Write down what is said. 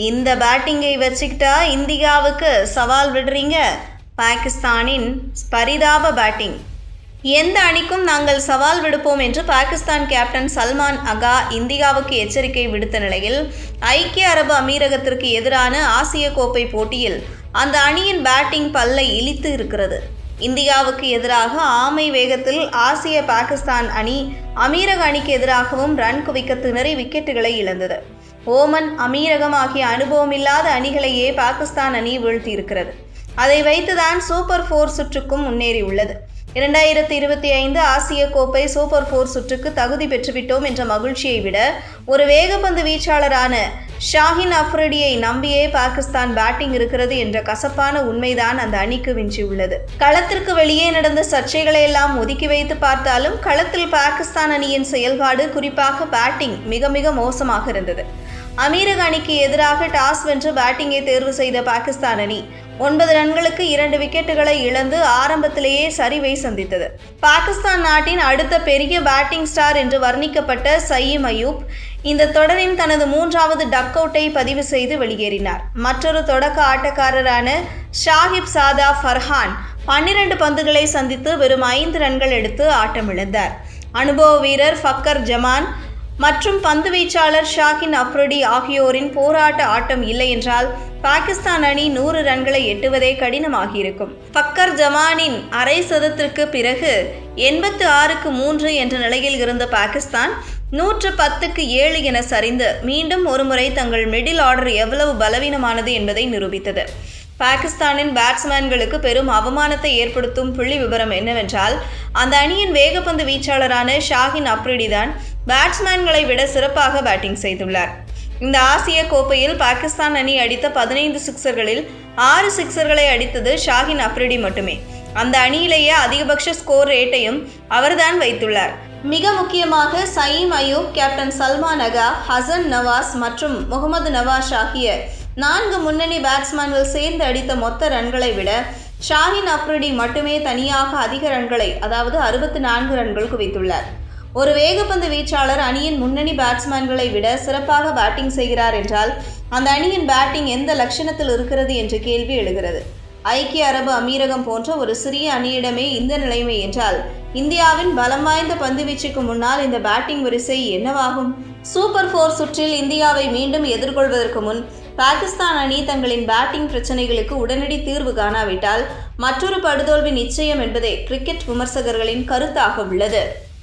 இந்த பேட்டிங்கை வச்சுக்கிட்டா இந்தியாவுக்கு சவால் விடுறீங்க? பாகிஸ்தானின் பரிதாப பேட்டிங். எந்த அணிக்கும் நாங்கள் சவால் விடுப்போம் என்று பாகிஸ்தான் கேப்டன் சல்மான் அகா இந்தியாவுக்கு எச்சரிக்கை விடுத்த நிலையில், ஐக்கிய அரபு அமீரகத்திற்கு எதிரான ஆசிய கோப்பை போட்டியில் அந்த அணியின் பேட்டிங் பல்லை இழித்து இருக்கிறது. இந்தியாவுக்கு எதிராக ஆமை வேகத்தில் ஆசிய பாகிஸ்தான் அணி அமீரக அணிக்கு எதிராகவும் ரன் குவிக்க திணறி விக்கெட்டுகளை இழந்தது. ஓமன், அமீரகம் ஆகிய அனுபவமில்லாத அணிகளையே பாகிஸ்தான் அணி வீழ்த்தியிருக்கிறது. அதை வைத்துதான் சூப்பர் 4 சுற்றுக்கும் முன்னேறியுள்ளது. 2025 ஆசிய கோப்பை சூப்பர் 4 சுற்றுக்கு தகுதி பெற்றுவிட்டோம் என்ற மகிழ்ச்சியை விட, ஒரு வேகப்பந்து வீச்சாளரான ஷாஹின் அஃப்ரிடியை நம்பியே பாகிஸ்தான் பேட்டிங் இருக்கிறது என்ற கசப்பான உண்மைதான் அந்த அணிக்கு விஞ்சியுள்ளது. களத்திற்கு வெளியே நடந்த சர்ச்சைகளை எல்லாம் ஒதுக்கி வைத்து பார்த்தாலும், களத்தில் பாகிஸ்தான் அணியின் செயல்பாடு, குறிப்பாக பேட்டிங் மிக மிக மோசமாக இருந்தது. அமீரக அணிக்கு எதிராக டாஸ் வென்று பேட்டிங்கை தேர்வு செய்த பாகிஸ்தான் அணி 9 ரன்களுக்கு 2 விக்கெட்டுகளை இழந்து ஆரம்பத்திலேயே சரிவை சந்தித்தது. பாகிஸ்தான் நாட்டின் அடுத்த பெரிய பேட்டிங் ஸ்டார் என்று வர்ணிக்கப்பட்ட சயீம் அயூப் இந்த தொடரின் தனது 3வது டக் அவுட்டை பதிவு செய்து வெளியேறினார். மற்றொரு தொடக்க ஆட்டக்காரரான ஷாகிப் சாதா ஃபர்ஹான் 12 பந்துகளை சந்தித்து வெறும் 5 ரன்கள் எடுத்து ஆட்டமிழந்தார். அனுபவ வீரர் ஃபக்கர் ஜமான் மற்றும் பந்து வீச்சாளர் ஷாஹின் அஃப்ரிடி ஆகியோரின் போராட்ட ஆட்டம் இல்லை என்றால் பாகிஸ்தான் அணி 100 ரன்களை எட்டுவதே கடினமாகியிருக்கும். ஃபக்கர் ஜமானின் அரை சதத்திற்கு பிறகு 86க்கு 3 என்ற நிலையில் இருந்த பாகிஸ்தான் 110க்கு 7 என சரிந்து மீண்டும் ஒருமுறை தங்கள் மிடில் ஆர்டர் எவ்வளவு பலவீனமானது என்பதை நிரூபித்தது. பாகிஸ்தானின் பேட்ஸ்மேன்களுக்கு பெரும் அவமானத்தை ஏற்படுத்தும் புள்ளி விவரம் என்னவென்றால், அந்த அணியின் வேகப்பந்து வீச்சாளரான ஷாஹின் அஃப்ரிடி தான் பேட்ஸ்மேன்களை விட சிறப்பாக பேட்டிங் செய்துள்ளார். இந்த ஆசிய கோப்பையில் பாகிஸ்தான் அணி அடித்த 15 சிக்சர்களில் 6 சிக்சர்களை அடித்தது ஷாஹின் அஃப்ரிடி மட்டுமே. அந்த அணியிலேயே அதிகபட்ச ஸ்கோர் ரேட்டையும் அவர்தான் வைத்துள்ளார். மிக முக்கியமாக சயீம் அயூப், கேப்டன் சல்மான் அகா, ஹசன் நவாஸ் மற்றும் முகமது நவாஸ் ஆகிய 4 முன்னணி பேட்ஸ்மேன்கள் சேர்ந்து அடித்த மொத்த ரன்களை விட ஷாஹின் அஃப்ரிடி மட்டுமே தனியாக அதிக ரன்களை, அதாவது 64 ரன்கள் குவித்துள்ளார். ஒரு வேகப்பந்து வீச்சாளர் அணியின் முன்னணி பேட்ஸ்மேன்களை விட சிறப்பாக பேட்டிங் செய்கிறார் என்றால், அந்த அணியின் பேட்டிங் எந்த லட்சணத்தில் இருக்கிறது என்ற கேள்வி எழுகிறது. ஐக்கிய அரபு அமீரகம் போன்ற ஒரு சிறிய அணியிடமே இந்த நிலைமை என்றால், இந்தியாவின் பலம் வாய்ந்த பந்துவீச்சுக்கு முன்னால் இந்த பேட்டிங் வரிசை என்னவாகும்? சூப்பர் 4 சுற்றில் இந்தியாவை மீண்டும் எதிர்கொள்வதற்கு முன் பாகிஸ்தான் அணி தங்களின் பேட்டிங் பிரச்சனைகளுக்கு உடனடி தீர்வு காணாவிட்டால் மற்றொரு படுதோல்வி நிச்சயம் என்பதே கிரிக்கெட் விமர்சகர்களின் கருத்தாக உள்ளது.